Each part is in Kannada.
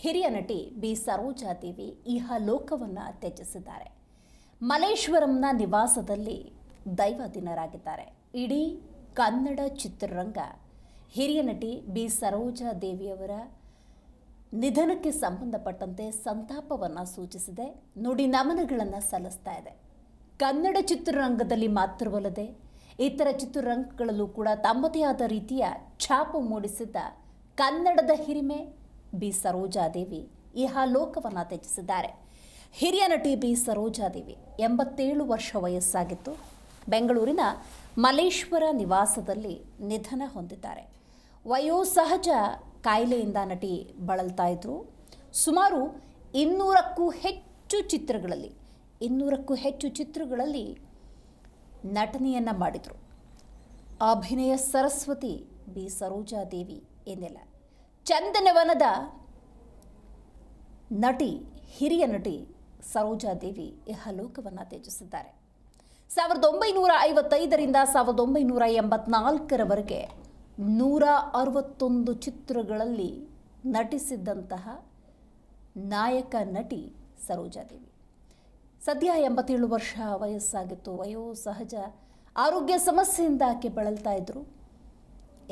ಹಿರಿಯ ನಟಿ ಬಿ ಸರೋಜಾದೇವಿ ಇಹಲೋಕವನ್ನು ತ್ಯಜಿಸಿದ್ದಾರೆ. ಮಲ್ಲೇಶ್ವರಂನ ನಿವಾಸದಲ್ಲಿ ದೈವಾಧೀನರಾಗಿದ್ದಾರೆ. ಇಡೀ ಕನ್ನಡ ಚಿತ್ರರಂಗ ಹಿರಿಯ ನಟಿ ಬಿ ಸರೋಜಾದೇವಿಯವರ ನಿಧನಕ್ಕೆ ಸಂಬಂಧಪಟ್ಟಂತೆ ಸಂತಾಪವನ್ನು ಸೂಚಿಸಿದೆ, ನುಡಿ ನಮನಗಳನ್ನು ಸಲ್ಲಿಸ್ತಾ ಇದೆ. ಕನ್ನಡ ಚಿತ್ರರಂಗದಲ್ಲಿ ಮಾತ್ರವಲ್ಲದೆ ಇತರ ಚಿತ್ರರಂಗಗಳಲ್ಲೂ ಕೂಡ ತಮ್ಮದೇ ಆದ ರೀತಿಯ ಛಾಪು ಮೂಡಿಸಿದ್ದ ಕನ್ನಡದ ಹಿರಿಮೆ ಬಿ ಸರೋಜಾದೇವಿ ಇಹಲೋಕವನ್ನು ತ್ಯಜಿಸಿದ್ದಾರೆ. ಹಿರಿಯ ನಟಿ ಬಿ ಸರೋಜಾದೇವಿ 87 ವರ್ಷ ವಯಸ್ಸಾಗಿತ್ತು. ಬೆಂಗಳೂರಿನ ಮಲ್ಲೇಶ್ವರ ನಿವಾಸದಲ್ಲಿ ನಿಧನ ಹೊಂದಿದ್ದಾರೆ. ವಯೋಸಹಜ ಕಾಯಿಲೆಯಿಂದ ನಟಿ ಬಳಲ್ತಾ ಇದ್ರು. ಸುಮಾರು 200ಕ್ಕೂ ಹೆಚ್ಚು ಚಿತ್ರಗಳಲ್ಲಿ ನಟನೆಯನ್ನು ಮಾಡಿದರು. ಅಭಿನಯ ಸರಸ್ವತಿ ಬಿ ಸರೋಜಾದೇವಿ ಎಂದಿಲ್ಲ. ಚಂದನವನದ ನಟಿ ಹಿರಿಯ ನಟಿ ಸರೋಜಾದೇವಿ ಇಹಲೋಕವನ್ನು ತ್ಯಜಿಸಿದ್ದಾರೆ. 1955ರಿಂದ 1984ರವರೆಗೆ 161 ಚಿತ್ರಗಳಲ್ಲಿ ನಟಿಸಿದ್ದಂತಹ ನಾಯಕ ನಟಿ ಸರೋಜಾದೇವಿ. ಸದ್ಯ 87 ವರ್ಷ ವಯಸ್ಸಾಗಿತ್ತು. ವಯೋಸಹಜ ಆರೋಗ್ಯ ಸಮಸ್ಯೆಯಿಂದ ಆಕೆ ಬಳಲ್ತಾ ಇದ್ದರು.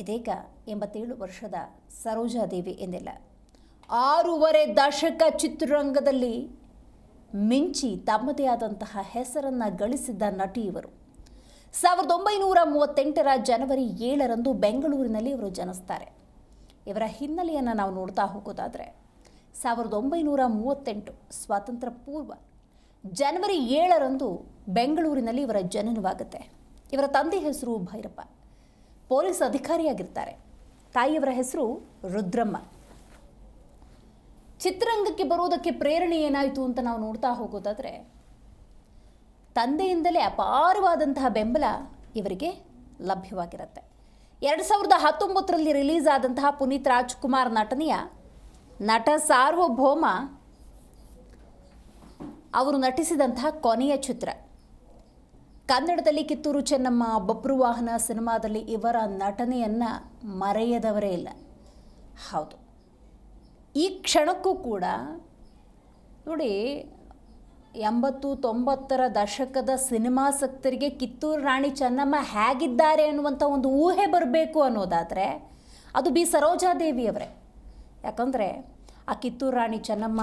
ಇದೀಗ 87 ವರ್ಷದ ಸರೋಜಾದೇವಿ ಎಂದಿಲ್ಲ. 6.5 ದಶಕ ಚಿತ್ರರಂಗದಲ್ಲಿ ಮಿಂಚಿ ತಮ್ಮದೇ ಆದಂತಹ ಹೆಸರನ್ನು ಗಳಿಸಿದ್ದ ನಟಿ ಇವರು. 1938ರ ಜನವರಿ 7ರಂದು ಬೆಂಗಳೂರಿನಲ್ಲಿ ಇವರು ಜನಿಸ್ತಾರೆ. ಇವರ ಹಿನ್ನೆಲೆಯನ್ನು ನಾವು ನೋಡ್ತಾ ಹೋಗೋದಾದರೆ 1938 ಸ್ವಾತಂತ್ರ್ಯ ಪೂರ್ವ ಜನವರಿ 7ರಂದು ಬೆಂಗಳೂರಿನಲ್ಲಿ ಇವರ ಜನನವಾಗುತ್ತೆ. ಇವರ ತಂದೆ ಹೆಸರು ಭೈರಪ್ಪ, ಪೊಲೀಸ್ ಅಧಿಕಾರಿಯಾಗಿರ್ತಾರೆ. ತಾಯಿಯವರ ಹೆಸರು ರುದ್ರಮ್ಮ. ಚಿತ್ರರಂಗಕ್ಕೆ ಬರೋದಕ್ಕೆ ಪ್ರೇರಣೆ ಏನಾಯಿತು ಅಂತ ನಾವು ನೋಡ್ತಾ ಹೋಗೋದಾದರೆ ತಂದೆಯಿಂದಲೇ ಅಪಾರವಾದಂತಹ ಬೆಂಬಲ ಇವರಿಗೆ ಲಭ್ಯವಾಗಿರುತ್ತೆ. 2019ರಲ್ಲಿ ರಿಲೀಸ್ ಆದಂತಹ ಪುನೀತ್ ರಾಜ್ಕುಮಾರ್ ನಟನೆಯ ನಟ ಸಾರ್ವಭೌಮ ಅವರು ನಟಿಸಿದಂತಹ ಕೊನೆಯ ಚಿತ್ರ. ಕನ್ನಡದಲ್ಲಿ ಕಿತ್ತೂರು ಚೆನ್ನಮ್ಮ, ಬಬ್ರುವಾಹನ ಸಿನಿಮಾದಲ್ಲಿ ಇವರ ನಟನೆಯನ್ನು ಮರೆಯದವರೇ ಇಲ್ಲ. ಹೌದು, ಈ ಕ್ಷಣಕ್ಕೂ ಕೂಡ ನೋಡಿ, 80-90ರ ದಶಕದ ಸಿನಿಮಾಸಕ್ತರಿಗೆ ಕಿತ್ತೂರು ರಾಣಿ ಚೆನ್ನಮ್ಮ ಹೇಗಿದ್ದಾರೆ ಅನ್ನುವಂಥ ಒಂದು ಊಹೆ ಬರಬೇಕು ಅನ್ನೋದಾದರೆ ಅದು ಬಿ ಸರೋಜಾದೇವಿಯವರೇ. ಯಾಕಂದರೆ ಆ ಕಿತ್ತೂರು ರಾಣಿ ಚೆನ್ನಮ್ಮ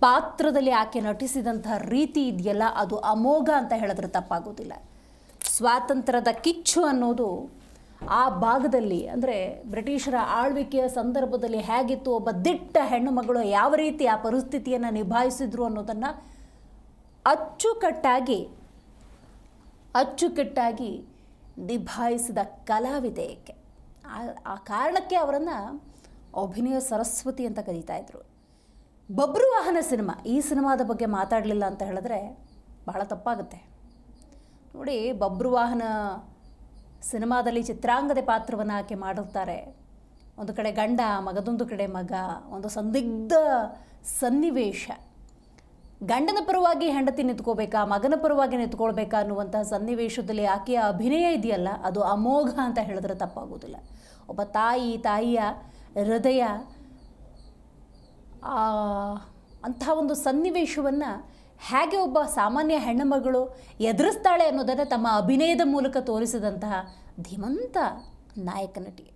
ಪಾತ್ರದಲ್ಲಿ ಆಕೆ ನಟಿಸಿದಂಥ ರೀತಿ ಇದೆಯಲ್ಲ, ಅದು ಅಮೋಘ ಅಂತ ಹೇಳಿದ್ರೆ ತಪ್ಪಾಗೋದಿಲ್ಲ. ಸ್ವಾತಂತ್ರ್ಯದ ಕಿಚ್ಚು ಅನ್ನೋದು ಆ ಭಾಗದಲ್ಲಿ, ಅಂದರೆ ಬ್ರಿಟಿಷರ ಆಳ್ವಿಕೆಯ ಸಂದರ್ಭದಲ್ಲಿ ಹೇಗಿತ್ತು, ಒಬ್ಬ ದಿಟ್ಟ ಹೆಣ್ಣು ಮಗಳು ಯಾವ ರೀತಿ ಆ ಪರಿಸ್ಥಿತಿಯನ್ನು ನಿಭಾಯಿಸಿದ್ರು ಅನ್ನೋದನ್ನು ಅಚ್ಚುಕಟ್ಟಾಗಿ ನಿಭಾಯಿಸಿದ ಕಲಾವಿದೆ ಆಕೆ. ಆ ಕಾರಣಕ್ಕೆ ಅವರನ್ನು ಅಭಿನಯ ಸರಸ್ವತಿ ಅಂತ ಕರೀತಾ ಇದ್ರು. ಬಬ್ರುವಾಹನ ಸಿನಿಮಾ, ಈ ಸಿನಿಮಾದ ಬಗ್ಗೆ ಮಾತಾಡಲಿಲ್ಲ ಅಂತ ಹೇಳಿದ್ರೆ ಬಹಳ ತಪ್ಪಾಗುತ್ತೆ. ನೋಡಿ, ಬಬ್ರುವಾಹನ ಸಿನಿಮಾದಲ್ಲಿ ಚಿತ್ರಾಂಗದ ಪಾತ್ರವನ್ನು ಆಕೆ ಮಾಡಿರ್ತಾರೆ. ಒಂದು ಕಡೆ ಗಂಡ, ಮಗದೊಂದು ಕಡೆ ಮಗ, ಒಂದು ಸಂದಿಗ್ಧ ಸನ್ನಿವೇಶ. ಗಂಡನ ಪರವಾಗಿ ಹೆಂಡತಿ ನಿಂತ್ಕೋಬೇಕಾ, ಮಗನ ಪರವಾಗಿ ನಿಂತ್ಕೊಳ್ಬೇಕಾ ಅನ್ನುವಂಥ ಸನ್ನಿವೇಶದಲ್ಲಿ ಆಕೆಯ ಅಭಿನಯ ಇದೆಯಲ್ಲ, ಅದು ಅಮೋಘ ಅಂತ ಹೇಳಿದ್ರೆ ತಪ್ಪಾಗೋದಿಲ್ಲ. ಒಬ್ಬ ತಾಯಿಯ ಹೃದಯ ಅಂಥ ಒಂದು ಸನ್ನಿವೇಶವನ್ನು ಹೇಗೆ ಒಬ್ಬ ಸಾಮಾನ್ಯ ಹೆಣ್ಣುಮಗಳು ಎದುರಿಸ್ತಾಳೆ ಅನ್ನೋದನ್ನು ತಮ್ಮ ಅಭಿನಯದ ಮೂಲಕ ತೋರಿಸಿದಂತಹ ಧೀಮಂತ ನಾಯಕ ನಟಿ.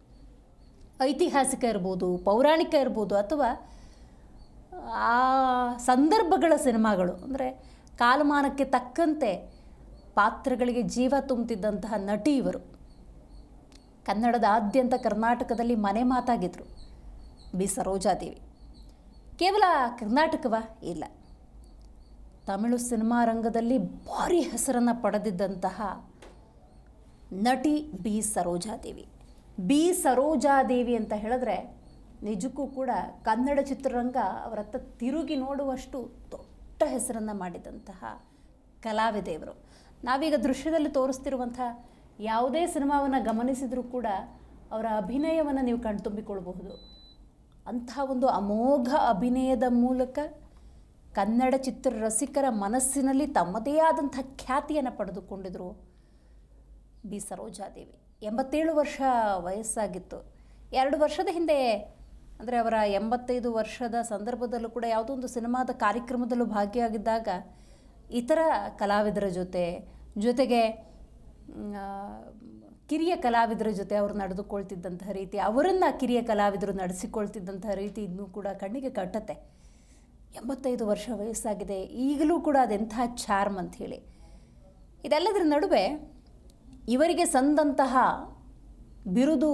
ಐತಿಹಾಸಿಕ ಇರ್ಬೋದು, ಪೌರಾಣಿಕ ಇರ್ಬೋದು, ಅಥವಾ ಆ ಸಂದರ್ಭಗಳ ಸಿನಿಮಾಗಳು, ಅಂದರೆ ಕಾಲಮಾನಕ್ಕೆ ತಕ್ಕಂತೆ ಪಾತ್ರಗಳಿಗೆ ಜೀವ ತುಂಬುತ್ತಿದ್ದಂತಹ ನಟಿ ಇವರು. ಕನ್ನಡದಾದ್ಯಂತ ಕರ್ನಾಟಕದಲ್ಲಿ ಮನೆ ಮಾತಾಗಿದ್ದರು ಬಿ ಸರೋಜಾದೇವಿ. ಕೇವಲ ಕರ್ನಾಟಕವಾ? ಇಲ್ಲ, ತಮಿಳು ಸಿನಿಮಾ ರಂಗದಲ್ಲಿ ಭಾರಿ ಹೆಸರನ್ನು ಪಡೆದಿದ್ದಂತಹ ನಟಿ ಬಿ ಸರೋಜಾದೇವಿ. ಬಿ ಸರೋಜಾದೇವಿ ಅಂತ ಹೇಳಿದ್ರೆ ನಿಜಕ್ಕೂ ಕೂಡ ಕನ್ನಡ ಚಿತ್ರರಂಗ ಅವರತ್ತ ತಿರುಗಿ ನೋಡುವಷ್ಟು ದೊಡ್ಡ ಹೆಸರನ್ನು ಮಾಡಿದಂತಹ ಕಲಾವಿದೆ ಇವರು. ನಾವೀಗ ದೃಶ್ಯದಲ್ಲಿ ತೋರಿಸ್ತಿರುವಂಥ ಯಾವುದೇ ಸಿನಿಮಾವನ್ನು ಗಮನಿಸಿದರೂ ಕೂಡ ಅವರ ಅಭಿನಯವನ್ನು ನೀವು ಕಣ್ತುಂಬಿಕೊಳ್ಳಬಹುದು. ಅಂಥ ಒಂದು ಅಮೋಘ ಅಭಿನಯದ ಮೂಲಕ ಕನ್ನಡ ಚಿತ್ರರಸಿಕರ ಮನಸ್ಸಿನಲ್ಲಿ ತಮ್ಮದೇ ಆದಂಥ ಖ್ಯಾತಿಯನ್ನು ಪಡೆದುಕೊಂಡಿದ್ದರು ಬಿ ಸರೋಜಾದೇವಿ. 87 ವರ್ಷ ವಯಸ್ಸಾಗಿತ್ತು. 2 ವರ್ಷದ ಹಿಂದೆ ಅಂದರೆ ಅವರ 85 ವರ್ಷದ ಸಂದರ್ಭದಲ್ಲೂ ಕೂಡ ಯಾವುದೋ ಒಂದು ಸಿನಿಮಾದ ಕಾರ್ಯಕ್ರಮದಲ್ಲೂ ಭಾಗಿಯಾಗಿದ್ದಾಗ ಇತರ ಕಲಾವಿದರ ಜೊತೆಗೆ ಕಿರಿಯ ಕಲಾವಿದರ ಜೊತೆ ಅವರು ನಡೆದುಕೊಳ್ತಿದ್ದಂತಹ ರೀತಿ, ಅವರನ್ನು ಕಿರಿಯ ಕಲಾವಿದರು ನಡೆಸಿಕೊಳ್ತಿದ್ದಂತಹ ರೀತಿ ಇನ್ನೂ ಕೂಡ ಕಣ್ಣಿಗೆ ಕಟ್ಟತ್ತೆ. 85 ವರ್ಷ ವಯಸ್ಸಾಗಿದೆ, ಈಗಲೂ ಕೂಡ ಅದೆಂಥ ಚಾರ್ಮ್ ಅಂತ ಹೇಳಿ. ಇದೆಲ್ಲದರ ನಡುವೆ ಇವರಿಗೆ ಸಂದಂತಹ ಬಿರುದು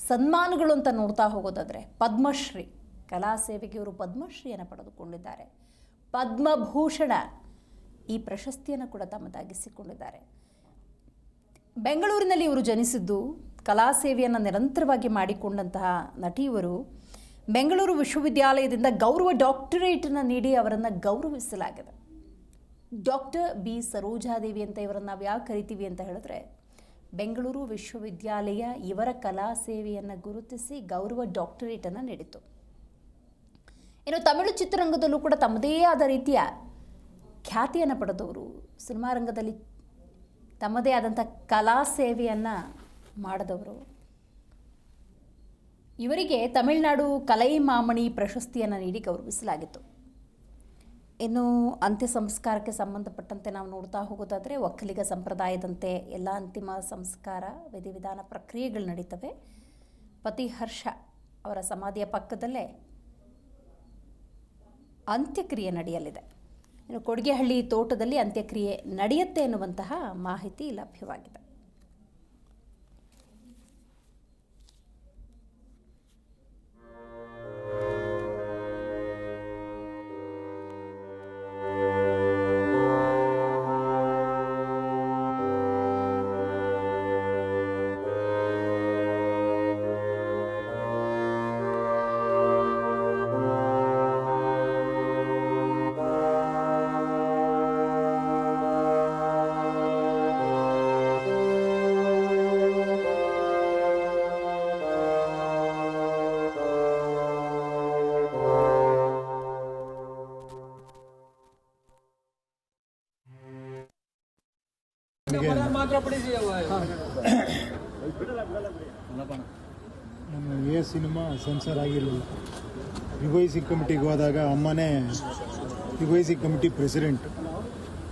ಸನ್ಮಾನಗಳು ಅಂತ ನೋಡ್ತಾ ಹೋಗೋದಾದರೆ ಪದ್ಮಶ್ರೀ, ಕಲಾ ಸೇವೆಗೆ ಇವರು ಪದ್ಮಶ್ರೀಯನ್ನು ಪಡೆದುಕೊಂಡಿದ್ದಾರೆ. ಪದ್ಮಭೂಷಣ ಈ ಪ್ರಶಸ್ತಿಯನ್ನು ಕೂಡ ತಮ್ಮದಾಗಿಸಿಕೊಂಡಿದ್ದಾರೆ. ಬೆಂಗಳೂರಿನಲ್ಲಿ ಇವರು ಜನಿಸಿದ್ದು, ಕಲಾ ಸೇವೆಯನ್ನು ನಿರಂತರವಾಗಿ ಮಾಡಿಕೊಂಡಂತಹ ನಟಿ ಇವರು. ಬೆಂಗಳೂರು ವಿಶ್ವವಿದ್ಯಾಲಯದಿಂದ ಗೌರವ ಡಾಕ್ಟರೇಟನ್ನು ನೀಡಿ ಅವರನ್ನು ಗೌರವಿಸಲಾಗಿದೆ. ಡಾಕ್ಟರ್ ಬಿ ಸರೋಜಾದೇವಿ ಅಂತ ಇವರನ್ನು ನಾವು ಯಾಕೆ ಕರಿತೀವಿ ಅಂತ ಹೇಳಿದ್ರೆ, ಬೆಂಗಳೂರು ವಿಶ್ವವಿದ್ಯಾಲಯ ಇವರ ಕಲಾ ಸೇವೆಯನ್ನು ಗುರುತಿಸಿ ಗೌರವ ಡಾಕ್ಟರೇಟನ್ನು ನೀಡಿತು. ಇನ್ನು ತಮಿಳು ಚಿತ್ರರಂಗದಲ್ಲೂ ಕೂಡ ತಮ್ಮದೇ ಆದ ರೀತಿಯ ಖ್ಯಾತಿಯನ್ನು ಪಡೆದವರು, ಸಿನಿಮಾ ರಂಗದಲ್ಲಿ ತಮ್ಮದೇ ಆದಂಥ ಕಲಾ ಸೇವೆಯನ್ನು ಮಾಡಿದವರು. ಇವರಿಗೆ ತಮಿಳುನಾಡು ಕಲೈಮಾಮಣಿ ಪ್ರಶಸ್ತಿಯನ್ನು ನೀಡಿ ಗೌರವಿಸಲಾಗಿತ್ತು. ಇನ್ನು ಅಂತ್ಯ ಸಂಸ್ಕಾರಕ್ಕೆ ಸಂಬಂಧಪಟ್ಟಂತೆ ನಾವು ನೋಡ್ತಾ ಹೋಗೋದಾದರೆ, ಒಕ್ಕಲಿಗ ಸಂಪ್ರದಾಯದಂತೆ ಎಲ್ಲ ಅಂತಿಮ ಸಂಸ್ಕಾರ ವಿಧಿವಿಧಾನ ಪ್ರಕ್ರಿಯೆಗಳು ನಡೀತವೆ. ಪತಿ ಹರ್ಷ ಅವರ ಸಮಾಧಿಯ ಪಕ್ಕದಲ್ಲೇ ಅಂತ್ಯಕ್ರಿಯೆ ನಡೆಯಲಿದೆ. ಇನ್ನು ಕೊಡಿಗೆಹಳ್ಳಿ ತೋಟದಲ್ಲಿ ಅಂತ್ಯಕ್ರಿಯೆ ನಡೆಯುತ್ತೆ ಎನ್ನುವಂತಹ ಮಾಹಿತಿ ಲಭ್ಯವಾಗಿದೆ. ನನ್ನ ಸಿನಿಮಾ ಸೆನ್ಸರ್ ಆಗಿರಲಿಲ್ಲ. ರಿವೈಸಿ ಕಮಿಟಿಗೆ ಹೋದಾಗ ಅಮ್ಮನೇ ರಿವೈಸಿ ಕಮಿಟಿ ಪ್ರೆಸಿಡೆಂಟ್.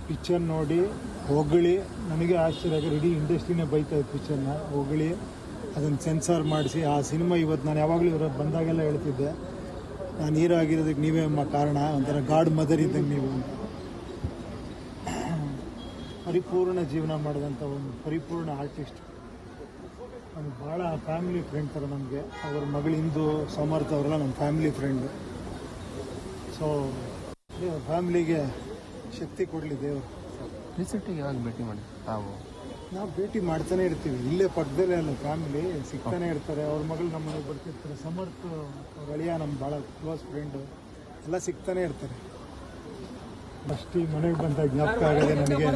ಪಿಕ್ಚರ್ ನೋಡಿ ಹೊಗಳಿ ನನಗೆ ಆಶ್ಚರ್ಯ ಆಗಿ ಇಡೀ ಇಂಡಸ್ಟ್ರಿನೇ ಬೈತಾ ಇತ್ತು. ಪಿಕ್ಚರ್ನ ಹೊಗಳಿ ಅದನ್ನು ಸೆನ್ಸಾರ್ ಮಾಡಿಸಿ ಆ ಸಿನಿಮಾ ಇವತ್ತು ನಾನು ಯಾವಾಗಲೂ ಇವರು ಬಂದಾಗೆಲ್ಲ ಹೇಳ್ತಿದ್ದೆ, ನಾನು ಹೀರೋ ಆಗಿರೋದಕ್ಕೆ ನೀವೇ ಕಾರಣ, ಒಂಥರ ಗಾಡ್ ಮದರ್ ಇದ್ದಂಗೆ ನೀವು. ಪರಿಪೂರ್ಣ ಜೀವನ ಮಾಡಿದಂಥ ಒಂದು ಪರಿಪೂರ್ಣ ಆರ್ಟಿಸ್ಟ್. ನಮ್ಗೆ ಭಾಳ ಫ್ಯಾಮಿಲಿ ಫ್ರೆಂಡ್ ಥರ ನಮಗೆ. ಅವ್ರ ಮಗಳು ಇಂದು ಸಮರ್ಥ ಅವರೆಲ್ಲ ನಮ್ಮ ಫ್ಯಾಮಿಲಿ ಫ್ರೆಂಡು. ಸೊ ಫ್ಯಾಮಿಲಿಗೆ ಶಕ್ತಿ ಕೊಡಲಿ ದೇವರು. ರೀಸೆಂಟಾಗಿ ಯಾವಾಗ ಭೇಟಿ ಮಾಡಿ ನಾವು ಭೇಟಿ ಮಾಡ್ತಾನೆ ಇರ್ತೀವಿ. ಇಲ್ಲೇ ಪಕ್ಕದಲ್ಲೇ ಅಲ್ಲ, ಫ್ಯಾಮಿಲಿ ಸಿಗ್ತಾನೆ ಇರ್ತಾರೆ. ಅವ್ರ ಮಗಳು ನಮ್ಮ ಮನೆಗೆ ಬರ್ತಿರ್ತಾರೆ. ಸಮರ್ಥ ಅವ್ರ ಅಳಿಯ ನಮ್ಮ ಭಾಳ ಕ್ಲೋಸ್ ಫ್ರೆಂಡು, ಎಲ್ಲ ಸಿಗ್ತಾನೆ ಇರ್ತಾರೆ. ಅಷ್ಟು ಮನೆಗೆ ಬಂದ ಜ್ಞಾಪಕ ಆಗದೆ ನನಗೆ.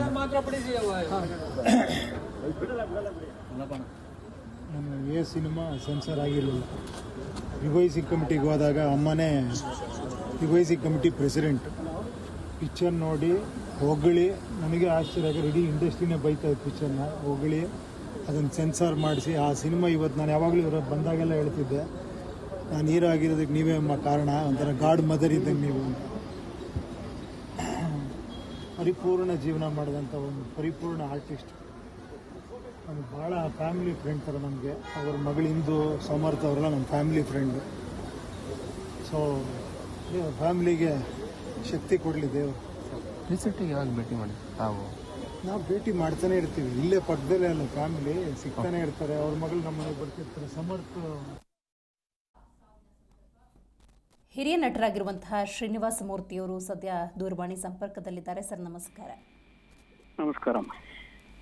ನನ್ನ ಸಿನಿಮಾ ಸೆನ್ಸರ್ ಆಗಿರಲಿಲ್ಲ. ರಿವೈಸಿ ಕಮಿಟಿಗೆ ಹೋದಾಗ ಅಮ್ಮನೇ ರಿವೈಸಿ ಕಮಿಟಿ ಪ್ರೆಸಿಡೆಂಟ್. ಪಿಕ್ಚರ್ ನೋಡಿ ಹೊಗಳಿ ನನಗೆ ಆಶ್ಚರ್ಯ ಆಗಿ ಇಡೀ ಇಂಡಸ್ಟ್ರಿನೇ ಬೈತಾ ಇತ್ತು. ಪಿಕ್ಚರ್ನ ಹೊಗಳಿ ಅದನ್ನು ಸೆನ್ಸಾರ್ ಮಾಡಿಸಿ ಆ ಸಿನಿಮಾ ಇವತ್ತು ನಾನು ಯಾವಾಗಲೂ ಇವರು ಬಂದಾಗೆಲ್ಲ ಹೇಳ್ತಿದ್ದೆ, ನಾನು ಹೀರೋ ಆಗಿರೋದಕ್ಕೆ ನೀವೇ ಕಾರಣ, ಒಂಥರ ಗಾಡ್ ಮದರ್ ಇದ್ದಂಗೆ ನೀವು. ಪರಿಪೂರ್ಣ ಜೀವನ ಮಾಡಿದಂಥ ಒಂದು ಪರಿಪೂರ್ಣ ಆರ್ಟಿಸ್ಟ್. ನಮ್ಗೆ ಭಾಳ ಫ್ಯಾಮಿಲಿ ಫ್ರೆಂಡ್ ಥರ ನಮಗೆ. ಅವ್ರ ಮಗಳು ಇಂದು ಸಮರ್ಥ ಅವರೆಲ್ಲ ನಮ್ಮ ಫ್ಯಾಮಿಲಿ ಫ್ರೆಂಡು. ಸೊ ಫ್ಯಾಮಿಲಿಗೆ ಶಕ್ತಿ ಕೊಡಲಿ ದೇವರು. ರೀಸೆಂಟಾಗಿ ಯಾವಾಗ ಭೇಟಿ ಮಾಡಿ ನಾವು ಭೇಟಿ ಮಾಡ್ತಾನೆ ಇರ್ತೀವಿ. ಇಲ್ಲೇ ಪಕ್ಕದಲ್ಲೇ ಅಲ್ಲ, ಫ್ಯಾಮಿಲಿ ಸಿಗ್ತಾನೆ ಇರ್ತಾರೆ. ಅವ್ರ ಮಗಳು ನಮ್ಮ ಮನೆಗೆ ಬರ್ತಿರ್ತಾರೆ. ಸಮರ್ಥ ಹಿರಿಯ ನಟರಾಗಿರುವಂತಹ ಶ್ರೀನಿವಾಸ ಮೂರ್ತಿಯವರು ಸದ್ಯ ದೂರವಾಣಿ ಸಂಪರ್ಕದಲ್ಲಿದ್ದಾರೆ. ಸರ್ ನಮಸ್ಕಾರ. ನಮಸ್ಕಾರ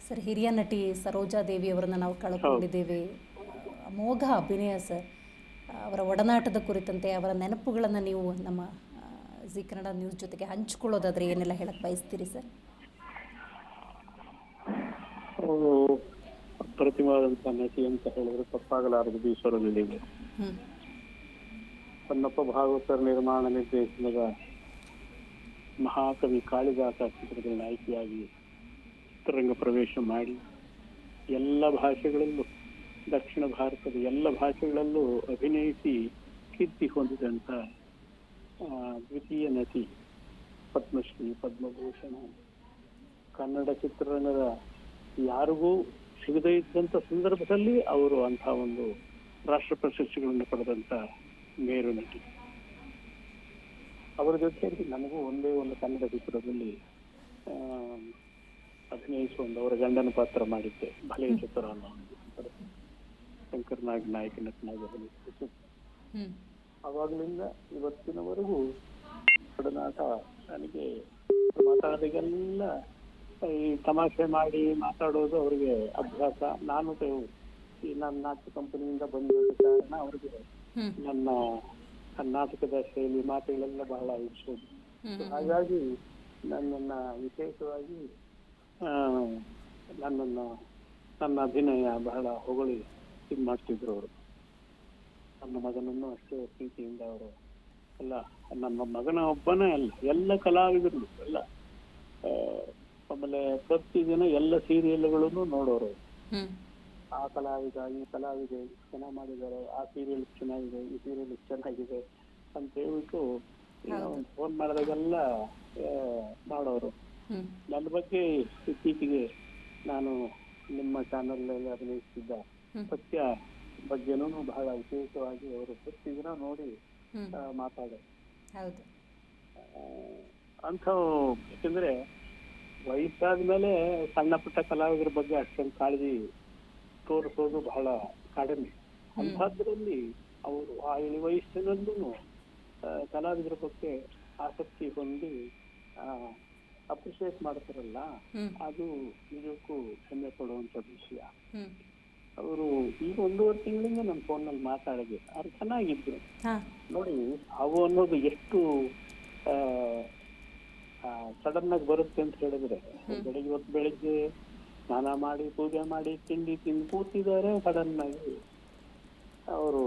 ಸರ್, ಹಿರಿಯ ನಟಿ ಸರೋಜಾದೇವಿ ಅವರನ್ನು ನಾವು ಕಳ್ಕೊಂಡಿದ್ದೇವೆ. ಅಮೋಘ ಅಭಿನಯ ಸರ್. ಅವರ ಒಡನಾಟದ ಕುರಿತಂತೆ ಅವರ ನೆನಪುಗಳನ್ನು ನೀವು ನಮ್ಮ ಜಿ ಕನ್ನಡ ನ್ಯೂಸ್ ಜೊತೆಗೆ ಹಂಚಿಕೊಳ್ಳೋದಾದರೆ ಏನೆಲ್ಲ ಹೇಳಕ್ಕೆ ಬಯಸ್ತೀರಿ ಸರ್? ಅಪ್ರತಿಮವಾದಂಥ ನಟಿ ಅಂತ ಹೇಳಿದ್ರೆ ತಪ್ಪಾಗಲಾರದು. ಬೀಸರದಲ್ಲಿ ಹೊನ್ನಪ್ಪ ಭಾಗವತರ ನಿರ್ಮಾಣ ನಿರ್ದೇಶನದ ಮಹಾಕವಿ ಕಾಳಿದಾಸ ಚಿತ್ರದಲ್ಲಿ ನಾಯಕಿಯಾಗಿ ಚಿತ್ರರಂಗ ಪ್ರವೇಶ ಮಾಡಿ ಎಲ್ಲ ಭಾಷೆಗಳಲ್ಲೂ, ದಕ್ಷಿಣ ಭಾರತದ ಎಲ್ಲ ಭಾಷೆಗಳಲ್ಲೂ ಅಭಿನಯಿಸಿ ಕೀರ್ತಿ ಹೊಂದಿದಂಥ ದ್ವಿತೀಯ ನಟಿ, ಪದ್ಮಶ್ರೀ, ಪದ್ಮಭೂಷಣ, ಕನ್ನಡ ಚಿತ್ರರಂಗದ ಯಾರಿಗೂ ಸಿಗದೇ ಇದ್ದಂಥ ಸಂದರ್ಭದಲ್ಲಿ ಅವರು ಅಂಥ ಒಂದು ರಾಷ್ಟ್ರ ಪ್ರಶಸ್ತಿಗಳನ್ನು ಪಡೆದಂಥ ಮೇರು ನಟಿ. ಅವರ ಜೊತೆಯಲ್ಲಿ ನನಗೂ ಒಂದೇ ಒಂದು ಕನ್ನಡ ಚಿತ್ರದಲ್ಲಿ ಅಭಿನಯಿಸುವಂತ ಅವರ ಗಂಡನ ಪಾತ್ರ ಮಾಡಿದ್ದೆ, ಭಲೆ ಚಿತ್ರ ಅನ್ನೋ ಒಂದು ಚಿತ್ರ. ಶಂಕರ್ ನಾಗ್ ನಾಯಕ ನಟನಾಗಿ ಅಭಿನಯಿಸಿದ್ದು. ಅವಾಗಲಿಂದ ಇವತ್ತಿನವರೆಗೂ ಒಡನಾಟ. ನನಗೆ ಮಾತಾಡಿಗೆಲ್ಲ ಈ ತಮಾಷೆ ಮಾಡಿ ಮಾತಾಡೋದು ಅವ್ರಿಗೆ ಅಭ್ಯಾಸ. ನಾನು ಈ ನನ್ನ ನಾಟ್ಯ ಕಂಪನಿಯಿಂದ ಬಂದ ಕಾರಣ ಅವ್ರಿಗೆ ನನ್ನ ಕರ್ನಾಟಕದ ಶೈಲಿ ಮಾತುಗಳೆಲ್ಲ ಬಹಳ ಇಷ್ಟೋದು. ಹಾಗಾಗಿ ನನ್ನನ್ನ ವಿಶೇಷವಾಗಿ ನನ್ನ ಅಭಿನಯ ಬಹಳ ಹೊಗಳಿ ಇದು ಮಾಡ್ತಿದ್ರು ಅವರು. ನನ್ನ ಮಗನನ್ನು ಅಷ್ಟೇ ಪ್ರೀತಿಯಿಂದ ಅವರು ಎಲ್ಲ, ನನ್ನ ಮಗನ ಒಬ್ಬನೇ ಅಲ್ಲ, ಎಲ್ಲ ಕಲಾವಿದರು ಎಲ್ಲ. ಆಮೇಲೆ ಪ್ರತಿದಿನ ಎಲ್ಲ ಸೀರಿಯಲ್ಗಳನ್ನು ನೋಡೋರು. ಆ ಕಲಾವಿದ, ಈ ಕಲಾವಿದೆ ಚೆನ್ನಾಗಿ ಮಾಡಿದ್ದಾರೆ, ಆ ಸೀರಿಯಲ್ ಚೆನ್ನಾಗಿದೆ, ಈ ಸೀರಿಯಲ್ ಚೆನ್ನಾಗಿದೆ ಅಂತ ಹೇಳ್ಬಿಟ್ಟು ಫೋನ್ ಮಾಡಿದಾಗೆಲ್ಲ ಮಾಡೋರು. ನನ್ನ ಬಗ್ಗೆ ಇತ್ತೀಚೆಗೆ ನಾನು ನಿಮ್ಮ ಚಾನಲ್ ಅಭಿನಯಿಸಿದ್ದ ಸತ್ಯ ಬಗ್ಗೆನೂ ಬಹಳ ವಿಶೇಷವಾಗಿ ಅವರು ಪ್ರತಿದಿನ ನೋಡಿ ಮಾತಾಡೋರು. ಅಂಥ ಯಾಕಂದ್ರೆ ವಯಸ್ಸಾದ್ಮೇಲೆ ಸಣ್ಣ ಪುಟ್ಟ ಕಲಾವಿದರ ಬಗ್ಗೆ ಅಷ್ಟೊಂದು ಕಾಳಜಿ ತೋರಿಸೋದು ಬಹಳ ಕಡಿಮೆ. ಅಂಥದ್ರಲ್ಲಿ ಅವರು ಆ ಇಳಿ ವಯಸ್ಸಿನಲ್ಲೂ ಕಲಾವಿದರ ಬಗ್ಗೆ ಆಸಕ್ತಿ ಹೊಂದಿ ಅಪ್ರಿಶಿಯೇಟ್ ಮಾಡ್ತಾರಲ್ಲ, ಅದು ನಿಜಕ್ಕೂ ಹೆಮ್ಮೆ ಪಡುವಂತ ವಿಷಯ. ಅವರು ಈಗ 1.5 ತಿಂಗಳಿಂದ ನನ್ನ ಫೋನ್ನಲ್ಲಿ ಮಾತಾಡಿದೆ. ಅವ್ರು ಚೆನ್ನಾಗಿದ್ರು ನೋಡಿ. ಅವು ಅನ್ನೋದು ಎಷ್ಟು ಸಡನ್ ಆಗಿ ಬರುತ್ತೆ ಅಂತ ಹೇಳಿದ್ರೆ, ಬೆಳಿಗ್ಗೆ ಸ್ನಾನ ಮಾಡಿ ಪೂಜೆ ಮಾಡಿ ತಿಂಡಿ ತಿಂದು ಕೂತಿದ್ದಾರೆ, ಸಡನ್ ಆಗಿ ಅವರು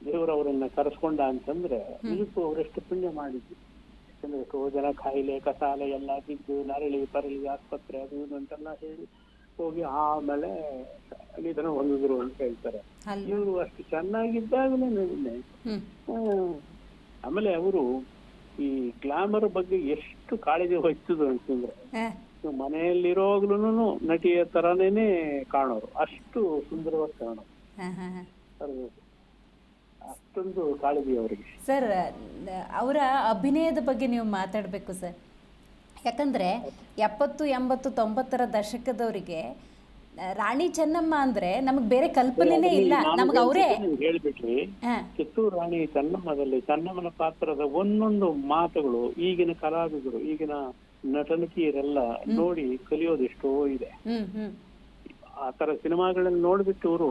ದೇವರವರನ್ನ ಕರೆಸ್ಕೊಂಡ ಅಂತಂದ್ರೆ ನಿಜಕ್ಕೂ ಅವರೆಷ್ಟು ಪುಣ್ಯ ಮಾಡಿದ್ರು. ಯಾಕಂದ್ರೆ ಎಷ್ಟೋ ಜನ ಕಾಯಿಲೆ ಕಸಾಲೆ ಎಲ್ಲ ಬಿದ್ದು ನರಳಿ ಪರಳಿ ಆಸ್ಪತ್ರೆ ಅದು ಇದು ಅಂತೆಲ್ಲ ಹೇಳಿ ಹೋಗಿ ಆಮೇಲೆ ನಿಧನ ಹೊಂದಿದ್ರು ಅಂತ ಹೇಳ್ತಾರೆ. ಇವರು ಅಷ್ಟು ಚೆನ್ನಾಗಿದ್ದಾಗಲೇ ಆಮೇಲೆ ಅವರು ಈ ಗ್ಲಾಮರ್ ಬಗ್ಗೆ ಎಷ್ಟು ಕಾಳಜಿ ವಹಿಸಿದ್ರು ಅಂತಂದ್ರೆ, ಮನೆಯಲ್ಲಿರೋಗ್ಲೂ ನಟಿಯ ತರಾನೇ ಕಾಣೋರು, ಅಷ್ಟು ಸುಂದರವಾಗಿ ಕಾಣೋರು. ಅಷ್ಟೊಂದು ಕಾಳಜಿ ಅವರಿಗೆ. ಸರ್, ಅವರ ಅಭಿನಯದ ಬಗ್ಗೆ ನೀವು ಮಾತಾಡಬೇಕು ಸರ್. ಯಾಕಂದರೆ 70, 80, 90ರ ದಶಕದವರಿಗೆ ರಾಣಿ ಚೆನ್ನಮ್ಮ ಅಂದ್ರೆ ನಮಗೆ ಬೇರೆ ಕಲ್ಪನೆನೇ ಇಲ್ಲ. ನಮ್ಗೆ ಅವರೇ ಹೇಳ್ಬಿಟ್ರಿ. ಕಿತ್ತೂರು ರಾಣಿ ಚೆನ್ನಮ್ಮದಲ್ಲಿ ಚೆನ್ನಮ್ಮನ ಪಾತ್ರದ ಒಂದೊಂದು ಮಾತುಗಳು ಈಗಿನ ಕಲಾವಿದರು, ಈಗಿನ ನಟನಟಿಯರೆಲ್ಲ ನೋಡಿ ಕಲಿಯೋದೆಷ್ಟೋ ಇದೆ. ಆ ತರ ಸಿನಿಮಾಗಳನ್ನ ನೋಡ್ಬಿಟ್ಟು ಅವರು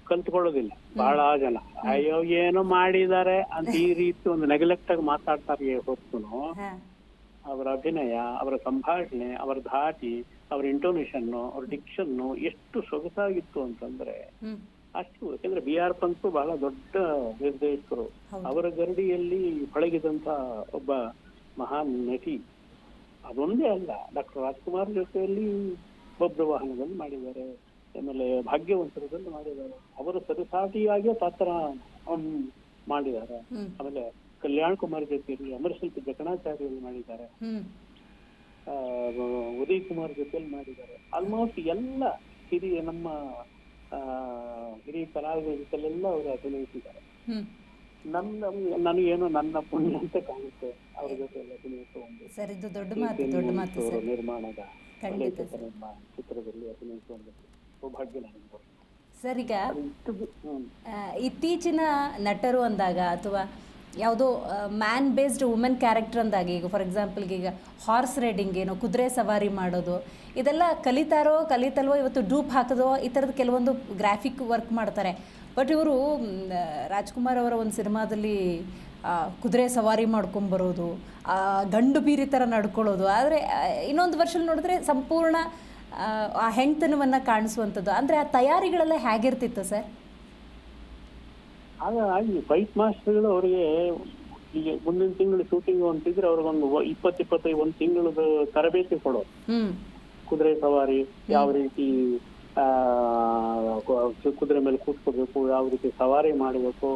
ಕಲ್ತ್ಕೊಳ್ಳೋದಿಲ್ಲ ಬಹಳ ಜನ. ಅಯ್ಯೋ ಏನೋ ಮಾಡಿದ್ದಾರೆ ಅಂತ ಈ ರೀತಿ ಒಂದು ನೆಗ್ಲೆಕ್ಟ್ ಆಗಿ ಮಾತಾಡ್ತಾರೆ ಹೊರತು ಅವರ ಅಭಿನಯ, ಅವರ ಸಂಭಾಷಣೆ, ಅವರ ಧಾಟಿ, ಅವರ ಇಂಟೋನೇಷನ್, ಅವ್ರ ಡಿಕ್ಷನ್ ಎಷ್ಟು ಸೊಗಸಾಗಿತ್ತು ಅಂತಂದ್ರೆ ಅಷ್ಟು. ಯಾಕಂದ್ರೆ BR ಪಂತು ಬಹಳ ದೊಡ್ಡ ನಿರ್ದೇಶಕರು. ಅವರ ಗರಡಿಯಲ್ಲಿ ಪಳಗಿದಂತ ಒಬ್ಬ ಮಹಾನ್ ನಟಿ. ಅದೊಂದೇ ಅಲ್ಲ, ಡಾಕ್ಟರ್ ರಾಜ್ಕುಮಾರ್ ಜೊತೆಯಲ್ಲಿ ಬೊಬ್ರು ವಾಹನದಲ್ಲಿ ಮಾಡಿದ್ದಾರೆ, ಆಮೇಲೆ ಭಾಗ್ಯವಂತರದಲ್ಲಿ ಮಾಡಿದ್ದಾರೆ. ಅವರು ಸರಿಸಾಟಿಯಾಗಿ ಪಾತ್ರ ಮಾಡಿದ್ದಾರೆ. ಆಮೇಲೆ ಕಲ್ಯಾಣ್ ಕುಮಾರ್ ಜೊತೆಯಲ್ಲಿ ಅಮರಶಿಲ್ಪಿ ಜಕಣಾಚಾರ್ಯಲ್ಲಿ ಮಾಡಿದ್ದಾರೆ, ಉದಯ್ ಕುಮಾರ್ ಜೊತೆಯಲ್ಲಿ ಮಾಡಿದ್ದಾರೆ. ಆಲ್ಮೋಸ್ಟ್ ಎಲ್ಲ ನಮ್ಮ ಹಿರಿಯ ಕಲಾವಿದರ ಜೊತೆಲೆಲ್ಲ ಅವರು ಅಭಿನಯಿಸಿದ್ದಾರೆ. ನನಗೇನೋ ನನ್ನ ಪುಣ್ಯ ಅಂತ ಕಾಣುತ್ತೆ ಅವ್ರ ಜೊತೆ ಅಭಿನಯಿಸುವ ನಿರ್ಮಾಣದ ಚಿತ್ರದಲ್ಲಿ ಅಭಿನಯಿಸುವ ಸೌಭಾಗ್ಯ ನನಗೆ. ಸರ್, ಈಗ ಇತ್ತೀಚಿನ ನಟರು ಅಂದಾಗ ಅಥವಾ ಯಾವುದೋ ಮ್ಯಾನ್ ಬೇಸ್ಡ್ ವುಮೆನ್ ಕ್ಯಾರೆಕ್ಟರ್ ಅಂದಾಗ, ಈಗ ಫಾರ್ ಎಕ್ಸಾಂಪಲ್ಗೆ ಈಗ ಹಾರ್ಸ್ ರೈಡಿಂಗ್ ಏನೋ ಕುದುರೆ ಸವಾರಿ ಮಾಡೋದು ಇದೆಲ್ಲ ಕಲಿತಲ್ವೋ ಇವತ್ತು ಡೂಪ್ ಹಾಕೋದೋ ಈ ಥರದ್ದು ಕೆಲವೊಂದು ಗ್ರಾಫಿಕ್ ವರ್ಕ್ ಮಾಡ್ತಾರೆ. ಬಟ್ ಇವರು ರಾಜ್ಕುಮಾರ್ ಅವರ ಒಂದು ಸಿನಿಮಾದಲ್ಲಿ ಕುದುರೆ ಸವಾರಿ ಮಾಡ್ಕೊಂಬರೋದು, ಗಂಡು ಬೀರಿ ಥರ ನಡ್ಕೊಳ್ಳೋದು. ಆದರೆ ಇನ್ನೊಂದು ವರ್ಷದಲ್ಲಿ ನೋಡಿದ್ರೆ ಸಂಪೂರ್ಣ ಆ ಹೆಣ್ತನವನ್ನು ಕಾಣಿಸುವಂಥದ್ದು. ಅಂದರೆ ಆ ತಯಾರಿಗಳೆಲ್ಲ ಹೇಗಿರ್ತಿತ್ತು ಸರ್? ಹಾಗಾಗಿ ಫೈಟ್ ಮಾಸ್ಟರ್ಗಳು ಅವರಿಗೆ ಈಗ ಮುಂದಿನ ತಿಂಗಳು ಶೂಟಿಂಗ್ ಅಂತಿದ್ರೆ ಅವ್ರಿಗೊಂದು 20-25 ಒಂದು ತಿಂಗಳದ ತರಬೇತಿ ಕೊಡೋರು. ಕುದುರೆ ಸವಾರಿ ಯಾವ ರೀತಿ ಕುದುರೆ ಮೇಲೆ ಕೂತ್ಕೋಬೇಕು, ಯಾವ ರೀತಿ ಸವಾರಿ ಮಾಡಬೇಕು,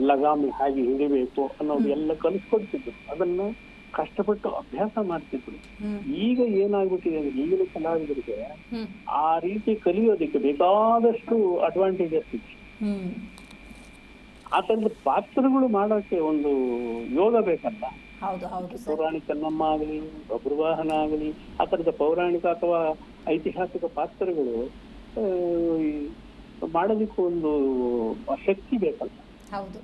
ಲಗಾಮಿ ಹಾಗೆ ಹಿಡಿಬೇಕು ಅನ್ನೋದು ಎಲ್ಲ ಕಲಿಸ್ಕೊಡ್ತಿದ್ರು. ಅದನ್ನ ಕಷ್ಟಪಟ್ಟು ಅಭ್ಯಾಸ ಮಾಡ್ತಿದ್ರು. ಈಗ ಏನಾಗ್ಬಿಟ್ಟಿದೆ ಅಂದ್ರೆ ಈಗಿನ ಕಲಾವಿದರಿಗೆ ಆ ರೀತಿ ಕಲಿಯೋದಕ್ಕೆ ಬೇಕಾದಷ್ಟು ಅಡ್ವಾಂಟೇಜಸ್ ಇದೆ. ಆ ತರದ ಪಾತ್ರಗಳು ಮಾಡೋಕೆ ಒಂದು ಯೋಗ ಬೇಕಲ್ಲ. ಹೌದು ಹೌದು ಸರ್. ಪೌರಾಣಿಕ ಚೆನ್ನಮ್ಮ ಆಗಲಿ, ಬಬ್ರುವಾಹನ ಆಗಲಿ, ಆ ತರದ ಪೌರಾಣಿಕ ಅಥವಾ ಐತಿಹಾಸಿಕ ಪಾತ್ರಗಳು ಮಾಡೋದಕ್ಕೆ ಒಂದು ಶಕ್ತಿ ಬೇಕಲ್ಲ. ಹೌದು.